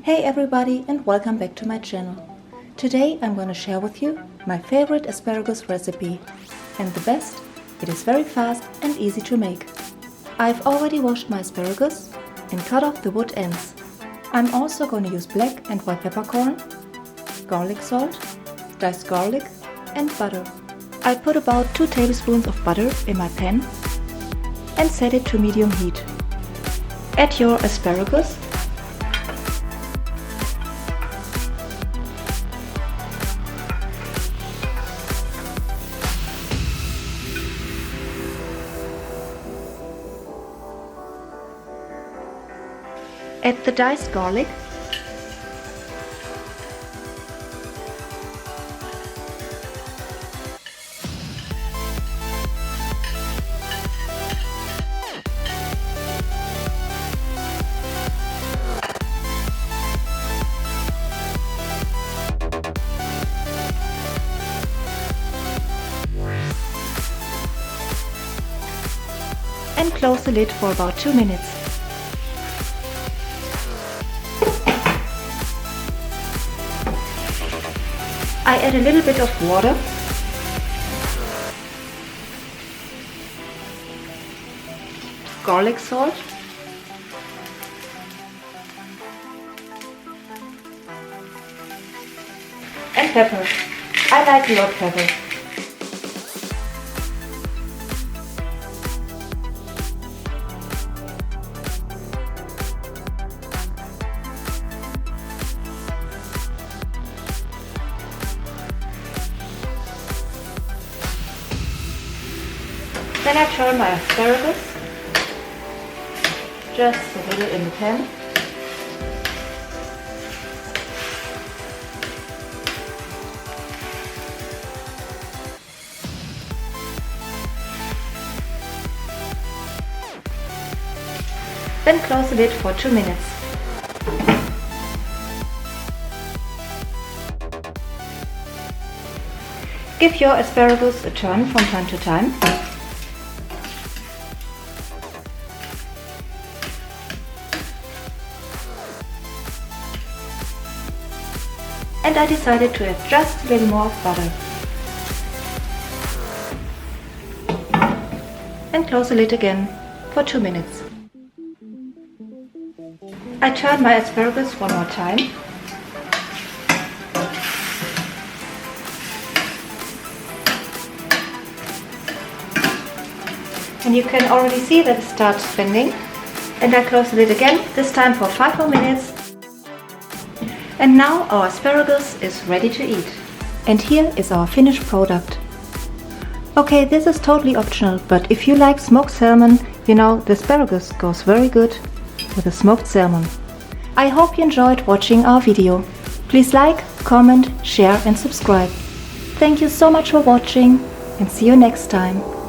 Hey everybody, and welcome back to my channel. Today I'm going to share with you my favorite asparagus recipe. And the best, it is very fast and easy to make. I've already washed my asparagus and cut off the wood ends. I'm also going to use black and white peppercorn, garlic salt, diced garlic and butter. I put about 2 tablespoons of butter in my pan and set it to medium heat. Add your asparagus add the diced garlic and close the lid for about 2 minutes. I add a little bit of water garlic salt and pepper. I like a lot of pepper. Then I turn my asparagus just a little in the pan. Then close the lid for 2 minutes. Give your asparagus a turn from time to time. And I decided to add just a little more of butter. And close the lid again for 2 minutes. I turn my asparagus one more time. And you can already see that it starts bending. And I close the lid again, this time for 5 more minutes. And now our asparagus is ready to eat. And here is our finished product. Okay, this is totally optional, but if you like smoked salmon, you know the asparagus goes very good with the smoked salmon. I hope you enjoyed watching our video. Please like, comment, share and subscribe. Thank you so much for watching and see you next time.